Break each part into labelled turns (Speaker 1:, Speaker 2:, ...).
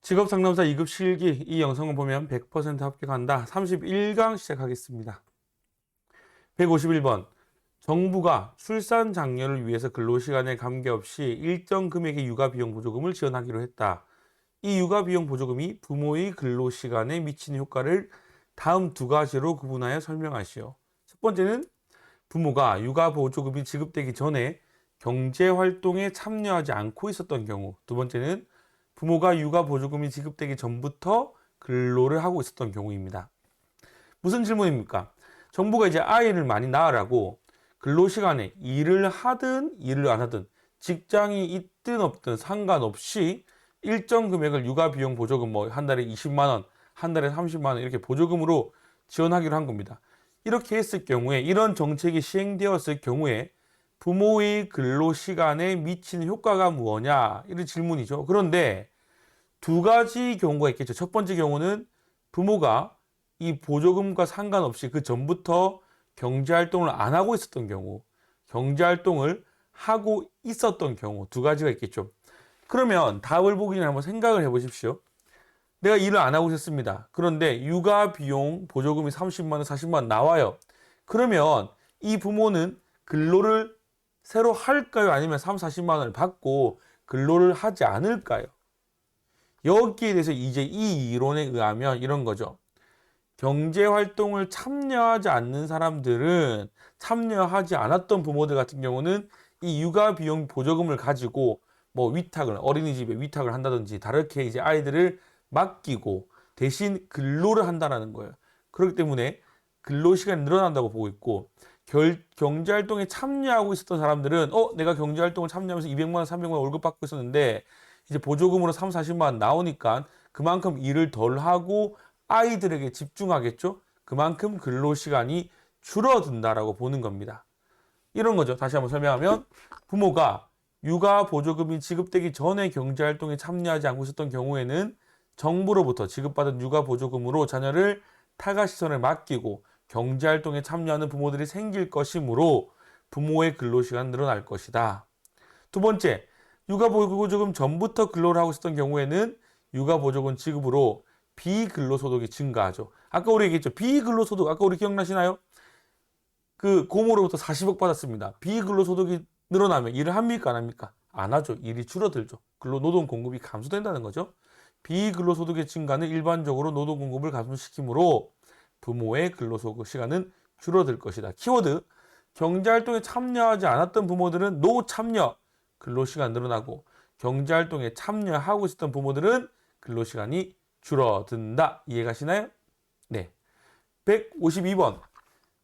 Speaker 1: 직업상담사 2급 실기 이 영상을 보면 100% 합격한다. 31강 시작하겠습니다. 151번 정부가 출산 장려를 위해서 근로시간에 관계없이 일정 금액의 육아비용 보조금을 지원하기로 했다. 이 육아비용 보조금이 부모의 근로시간에 미치는 효과를 다음 두 가지로 구분하여 설명하시오. 첫 번째는 부모가 육아보조금이 지급되기 전에 경제활동에 참여하지 않고 있었던 경우. 두 번째는 부모가 육아보조금이 지급되기 전부터 근로를 하고 있었던 경우입니다. 무슨 질문입니까? 정부가 이제 아이를 많이 낳으라고 근로시간에 일을 하든 일을 안 하든 직장이 있든 없든 상관없이 일정 금액을 육아비용 보조금 뭐 한 달에 20만 원, 한 달에 30만 원 이렇게 보조금으로 지원하기로 한 겁니다. 이렇게 했을 경우에 이런 정책이 시행되었을 경우에 부모의 근로시간에 미치는 효과가 무엇냐? 이런 질문이죠. 그런데 두 가지 경우가 있겠죠. 첫 번째 경우는 부모가 이 보조금과 상관없이 그 전부터 경제활동을 안 하고 있었던 경우, 경제활동을 하고 있었던 경우 두 가지가 있겠죠. 그러면 답을 보기 전에 한번 생각을 해보십시오. 내가 일을 안 하고 있었습니다. 그런데 육아비용 보조금이 30만 원, 40만 원 나와요. 그러면 이 부모는 근로를 새로 할까요? 아니면 3, 40만 원을 받고 근로를 하지 않을까요? 여기에 대해서 이제 이 이론에 의하면 이런 거죠. 경제활동을 참여하지 않는 사람들은 참여하지 않았던 부모들 같은 경우는 이 육아비용 보조금을 가지고 뭐 위탁을 어린이집에 위탁을 한다든지 다르게 이제 아이들을 맡기고 대신 근로를 한다라는 거예요. 그렇기 때문에 근로시간이 늘어난다고 보고 있고 경제활동에 참여하고 있었던 사람들은 내가 경제활동을 참여하면서 200만 원, 300만 원 월급 받고 있었는데 이제 보조금으로 3, 40만 원 나오니까 그만큼 일을 덜 하고 아이들에게 집중하겠죠? 그만큼 근로시간이 줄어든다라고 보는 겁니다. 이런 거죠. 다시 한번 설명하면 부모가 육아보조금이 지급되기 전에 경제활동에 참여하지 않고 있었던 경우에는 정부로부터 지급받은 육아보조금으로 자녀를 타가시설에 맡기고 경제활동에 참여하는 부모들이 생길 것이므로 부모의 근로시간은 늘어날 것이다. 두 번째, 육아보조금 전부터 근로를 하고 있었던 경우에는 육아보조금 지급으로 비근로소득이 증가하죠. 아까 우리 얘기했죠. 비근로소득, 아까 우리 기억나시나요? 그 고모로부터 40억 받았습니다. 비근로소득이 늘어나면 일을 합니까? 안 합니까? 안 하죠. 일이 줄어들죠. 근로노동 공급이 감소된다는 거죠. 비근로소득의 증가는 일반적으로 노동 공급을 감소시키므로 부모의 근로소득 시간은 줄어들 것이다. 키워드, 경제활동에 참여하지 않았던 부모들은 노참여, 근로시간 늘어나고 경제활동에 참여하고 있었던 부모들은 근로시간이 줄어든다. 이해가시나요? 네. 152번.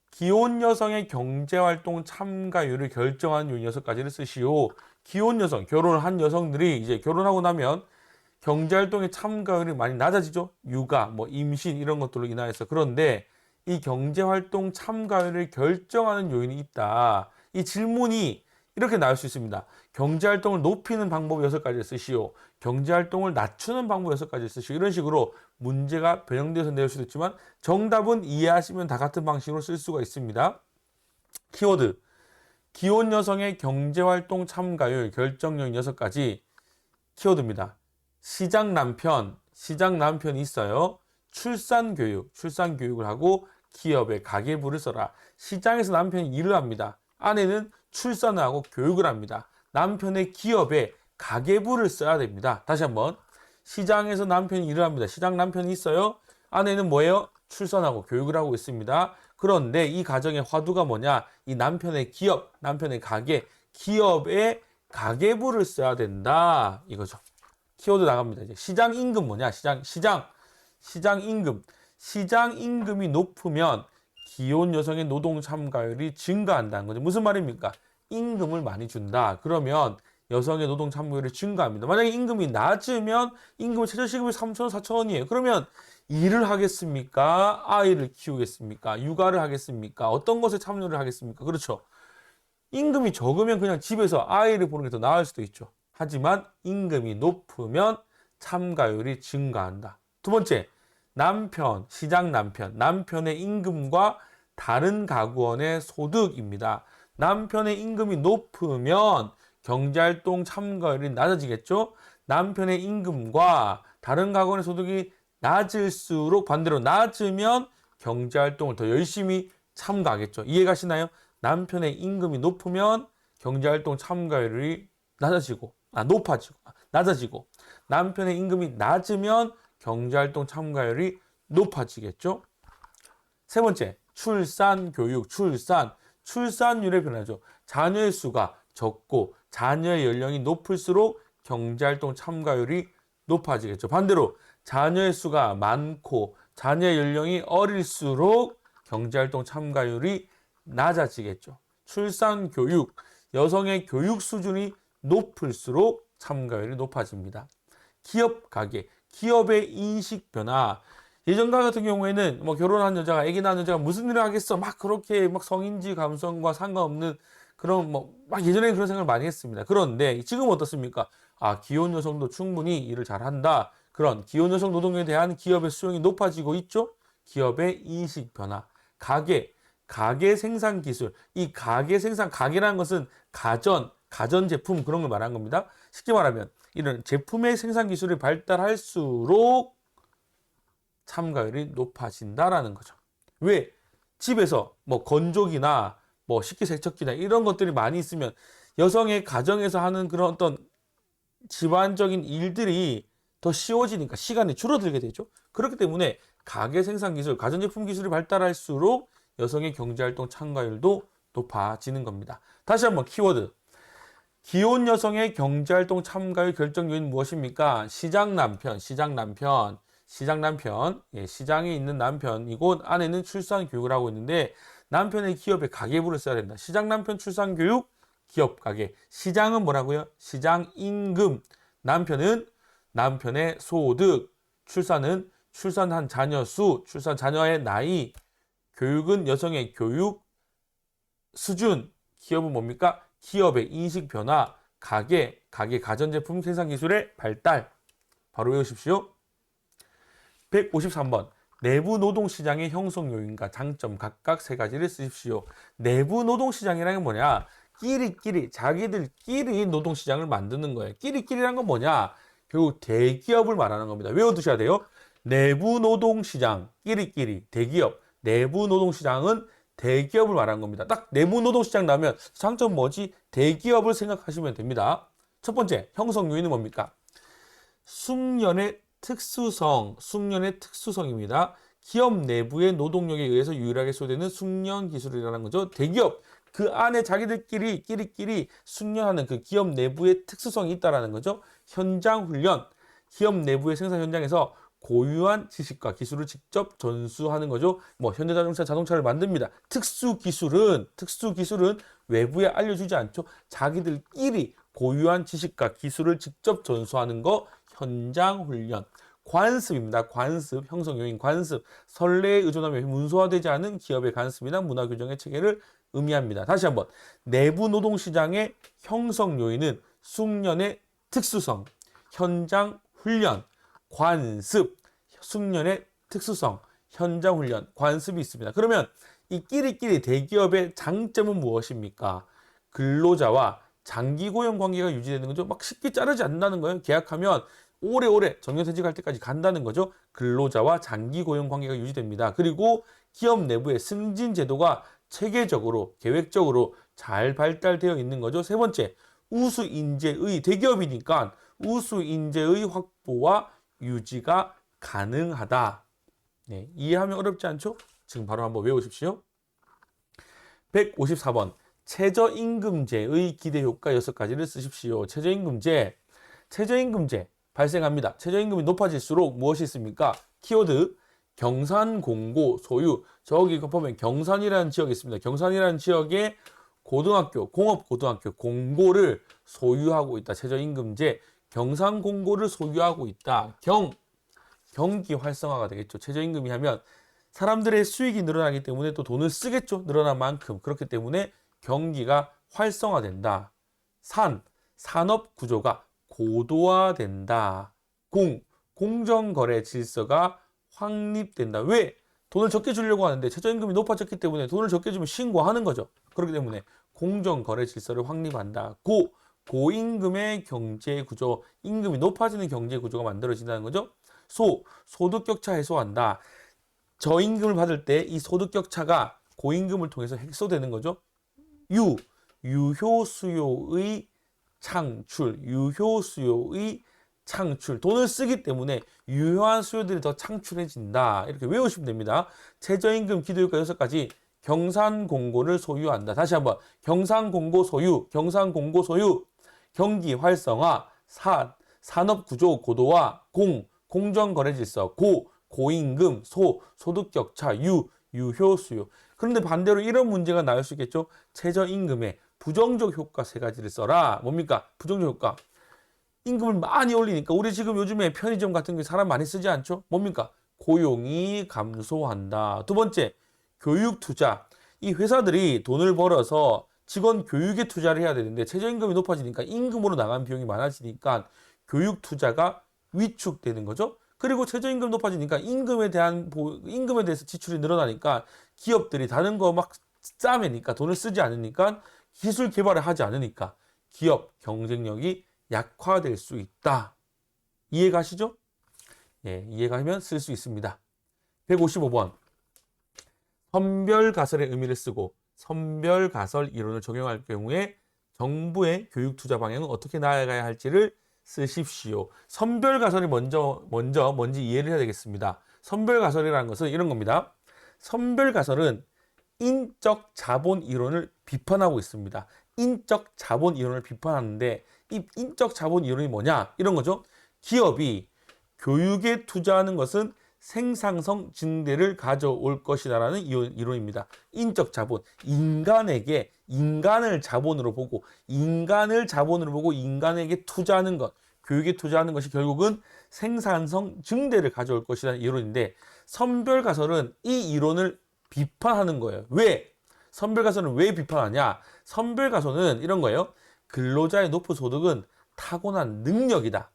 Speaker 1: 기혼 여성의 경제활동 참가율을 결정하는 요인 6가지를 쓰시오. 기혼 여성, 결혼을 한 여성들이 이제 결혼하고 나면 경제활동의 참가율이 많이 낮아지죠. 육아, 뭐 임신 이런 것들로 인하여서. 그런데 이 경제활동 참가율을 결정하는 요인이 있다. 이 질문이 이렇게 나올 수 있습니다. 경제활동을 높이는 방법 6가지를 쓰시오. 경제활동을 낮추는 방법 6가지를 쓰시오. 이런 식으로 문제가 변형되어서 내올 수도 있지만 정답은 이해하시면 다 같은 방식으로 쓸 수가 있습니다. 키워드, 기혼 여성의 경제활동 참가율 결정 요인 6가지 키워드입니다. 시장 남편이 있어요. 출산교육을 하고 기업에 가계부를 써라. 시장에서 남편이 일을 합니다. 아내는 출산을 하고 교육을 합니다. 남편의 기업에 가계부를 써야 됩니다. 다시 한번. 시장에서 남편이 일을 합니다. 시장 남편이 있어요. 아내는 뭐예요? 출산하고 교육을 하고 있습니다. 그런데 이 가정의 화두가 뭐냐? 이 남편의 기업, 남편의 가게, 기업에 가계부를 써야 된다. 이거죠. 키워드 나갑니다. 이제 시장 임금 뭐냐? 시장 임금. 시장 임금이 높으면 기혼 여성의 노동 참가율이 증가한다는 거죠. 무슨 말입니까? 임금을 많이 준다. 그러면 여성의 노동 참가율이 증가합니다. 만약에 임금이 낮으면 임금 최저시급이 3,000원, 4,000원이에요. 그러면 일을 하겠습니까? 아이를 키우겠습니까? 육아를 하겠습니까? 어떤 것에 참여를 하겠습니까? 그렇죠. 임금이 적으면 그냥 집에서 아이를 보는 게 더 나을 수도 있죠. 하지만 임금이 높으면 참가율이 증가한다. 두 번째, 시장 남편의 임금과 다른 가구원의 소득입니다. 남편의 임금이 높으면 경제활동 참가율이 낮아지겠죠? 남편의 임금과 다른 가구의 소득이 낮을수록 반대로 낮으면 경제활동을 더 열심히 참가하겠죠. 이해가시나요? 남편의 임금이 높으면 경제활동 참가율이 낮아지고 남편의 임금이 낮으면 경제활동 참가율이 높아지겠죠. 세 번째, 출산, 교육, 출산율의 변화죠. 자녀의 수가 적고 자녀의 연령이 높을수록 경제활동 참가율이 높아지겠죠. 반대로 자녀의 수가 많고 자녀의 연령이 어릴수록 경제활동 참가율이 낮아지겠죠. 출산, 교육, 여성의 교육 수준이 높을수록 참가율이 높아집니다. 기업, 가계, 기업의 인식 변화. 예전과 같은 경우에는 뭐 결혼한 여자가 아기 낳은 여자가 무슨 일을 하겠어 막 그렇게 막 성인지 감성과 상관없는 그런 뭐 막 예전에는 그런 생각을 많이 했습니다. 그런데 지금 어떻습니까? 기혼 여성도 충분히 일을 잘한다. 그런 기혼 여성 노동에 대한 기업의 수용이 높아지고 있죠. 기업의 인식 변화. 가계 생산 기술. 이 가계 생산, 가계라는 것은 가전 제품 그런 걸 말하는 겁니다. 쉽게 말하면 이런 제품의 생산 기술이 발달할수록 참가율이 높아진다라는 거죠. 왜? 집에서 뭐 건조기나 뭐 식기세척기나 이런 것들이 많이 있으면 여성의 가정에서 하는 그런 어떤 집안적인 일들이 더 쉬워지니까 시간이 줄어들게 되죠. 그렇기 때문에 가계 생산 기술, 가전제품 기술이 발달할수록 여성의 경제활동 참가율도 높아지는 겁니다. 다시 한번 키워드. 기혼 여성의 경제활동 참가율 결정 요인 무엇입니까? 시장 남편. 예, 시장에 있는 남편. 이곳 안에는 출산 교육을 하고 있는데 남편의 기업에 가계부를 써야 된다. 시장 남편 출산 교육, 기업 가계. 시장은 뭐라고요? 시장 임금. 남편은 남편의 소득. 출산은 출산한 자녀 수, 출산 자녀의 나이. 교육은 여성의 교육 수준. 기업은 뭡니까? 기업의 인식 변화. 가계 가전제품 생산 기술의 발달. 바로 외우십시오. 153번. 내부 노동시장의 형성 요인과 장점 각각 세 가지를 쓰십시오. 내부 노동시장이라는 게 뭐냐? 자기들끼리 노동시장을 만드는 거예요. 끼리끼리란 건 뭐냐? 결국 대기업을 말하는 겁니다. 외워두셔야 돼요. 내부 노동시장, 끼리끼리, 대기업. 내부 노동시장은 대기업을 말하는 겁니다. 딱 내부 노동시장 나오면 장점 뭐지? 대기업을 생각하시면 됩니다. 첫 번째, 형성 요인은 뭡니까? 숙련의 특수성입니다. 기업 내부의 노동력에 의해서 유일하게 소요되는 숙련 기술이라는 거죠. 대기업, 그 안에 자기들끼리 끼리끼리 숙련하는 그 기업 내부의 특수성이 있다는 거죠. 현장 훈련, 기업 내부의 생산 현장에서 고유한 지식과 기술을 직접 전수하는 거죠. 뭐 현대자동차 자동차를 만듭니다. 특수 기술은 외부에 알려주지 않죠. 자기들끼리 고유한 지식과 기술을 직접 전수하는 거 현장 훈련. 관습입니다. 관습, 형성 요인 관습. 선례에 의존하며 문서화되지 않은 기업의 관습이나 문화 규정의 체계를 의미합니다. 다시 한번. 내부 노동시장의 형성 요인은 숙련의 특수성, 현장 훈련, 관습, 숙련의 특수성, 현장 훈련, 관습이 있습니다. 그러면 이 끼리끼리 대기업의 장점은 무엇입니까? 근로자와 장기 고용 관계가 유지되는 거죠. 막 쉽게 자르지 않는다는 거예요. 계약하면 오래오래 정년퇴직할 때까지 간다는 거죠. 근로자와 장기 고용 관계가 유지됩니다. 그리고 기업 내부의 승진 제도가 체계적으로 계획적으로 잘 발달되어 있는 거죠. 세 번째, 우수 인재의 대기업이니까 우수 인재의 확보와 유지가 가능하다. 네, 이해하면 어렵지 않죠? 지금 바로 한번 외우십시오. 154번. 최저임금제의 기대효과 6가지를 쓰십시오. 최저임금제 발생합니다. 최저임금이 높아질수록 무엇이 있습니까? 키워드 경산공고 소유. 저기 보면 경산이라는 지역이 있습니다. 경산이라는 지역에 고등학교, 공업고등학교 공고를 소유하고 있다. 최저임금제 경산공고를 소유하고 있다. 경기 활성화가 되겠죠. 최저임금이 하면 사람들의 수익이 늘어나기 때문에 또 돈을 쓰겠죠. 늘어난 만큼. 그렇기 때문에 경기가 활성화된다. 산업 구조가 고도화된다. 공정거래 질서가 확립된다. 왜? 돈을 적게 주려고 하는데 최저임금이 높아졌기 때문에 돈을 적게 주면 신고하는 거죠. 그렇기 때문에 공정거래 질서를 확립한다. 고임금의 경제 구조, 임금이 높아지는 경제 구조가 만들어진다는 거죠. 소득 격차 해소한다. 저임금을 받을 때 이 소득 격차가 고임금을 통해서 해소되는 거죠. 유효 수요의 창출, 유효 수요의 창출. 돈을 쓰기 때문에 유효한 수요들이 더 창출해진다. 이렇게 외우시면 됩니다. 최저임금, 기도효과 6가지, 경산공고를 소유한다. 다시 한번 경산공고 소유, 경산공고 소유, 경기 활성화, 산업구조 고도화, 공정거래질서, 고임금, 소득격차, 유효 수요. 그런데 반대로 이런 문제가 나올 수 있겠죠. 최저임금의 부정적 효과 3가지를 써라. 뭡니까? 부정적 효과. 임금을 많이 올리니까 우리 지금 요즘에 편의점 같은 게 사람 많이 쓰지 않죠? 뭡니까? 고용이 감소한다. 두 번째, 교육 투자. 이 회사들이 돈을 벌어서 직원 교육에 투자를 해야 되는데 최저임금이 높아지니까 임금으로 나간 비용이 많아지니까 교육 투자가 위축되는 거죠. 그리고 최저임금 높아지니까 임금에 대해서 지출이 늘어나니까 기업들이 다른 거 막 싸매니까 돈을 쓰지 않으니까 기술 개발을 하지 않으니까 기업 경쟁력이 약화될 수 있다. 이해가시죠? 예, 이해가면 쓸 수 있습니다. 155번. 선별가설의 의미를 쓰고 선별가설 이론을 적용할 경우에 정부의 교육 투자 방향은 어떻게 나아가야 할지를 쓰십시오. 선별가설이 뭔지 이해를 해야 되겠습니다. 선별가설이라는 것은 이런 겁니다. 선별가설은 인적 자본 이론을 비판하고 있습니다. 인적 자본 이론을 비판하는데 이 인적 자본 이론이 뭐냐? 이런 거죠. 기업이 교육에 투자하는 것은 생산성 증대를 가져올 것이다라는 이론입니다. 인적 자본, 인간을 자본으로 보고 인간에게 투자하는 것, 교육에 투자하는 것이 결국은 생산성 증대를 가져올 것이라는 이론인데 선별가설은 이 이론을 비판하는 거예요. 왜? 선별가설은 왜 비판하냐? 선별가설은 이런 거예요. 근로자의 높은 소득은 타고난 능력이다.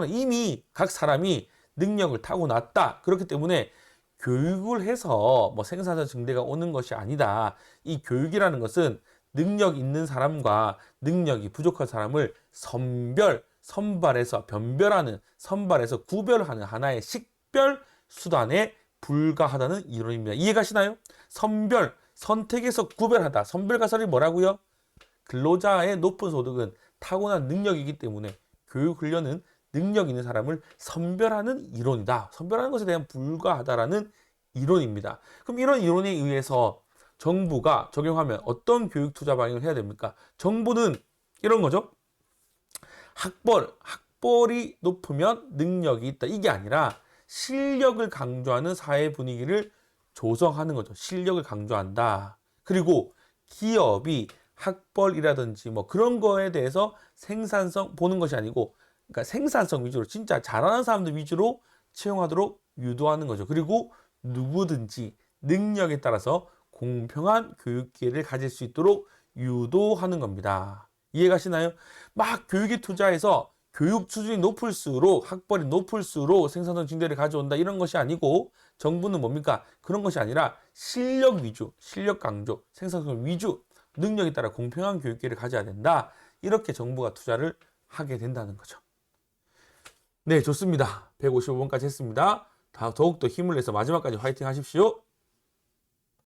Speaker 1: 이미 각 사람이 능력을 타고났다. 그렇기 때문에 교육을 해서 생산성 증대가 오는 것이 아니다. 이 교육이라는 것은 능력 있는 사람과 능력이 부족한 사람을 선발해서 구별하는 하나의 식별 수단에 불과하다는 이론입니다. 이해가시나요? 선택해서 구별하다. 선별가설이 뭐라고요? 근로자의 높은 소득은 타고난 능력이기 때문에 교육훈련은 능력 있는 사람을 선별하는 이론이다. 선별하는 것에 대한 불과하다라는 이론입니다. 그럼 이런 이론에 의해서 정부가 적용하면 어떤 교육 투자 방향을 해야 됩니까? 정부는 이런 거죠. 학벌이 높으면 능력이 있다. 이게 아니라 실력을 강조하는 사회 분위기를 조성하는 거죠. 실력을 강조한다. 그리고 기업이 학벌이라든지 그런 거에 대해서 생산성 보는 것이 아니고 그러니까 생산성 위주로 진짜 잘하는 사람들 위주로 채용하도록 유도하는 거죠. 그리고 누구든지 능력에 따라서 공평한 교육 기회를 가질 수 있도록 유도하는 겁니다. 이해가시나요? 막 교육에 투자해서 교육 수준이 높을수록 학벌이 높을수록 생산성 증대를 가져온다 이런 것이 아니고 정부는 뭡니까? 그런 것이 아니라 실력 위주, 실력 강조, 생산성 위주, 능력에 따라 공평한 교육 기회를 가져야 된다. 이렇게 정부가 투자를 하게 된다는 거죠. 네, 좋습니다. 155번까지 했습니다. 더욱더 힘을 내서 마지막까지 화이팅 하십시오.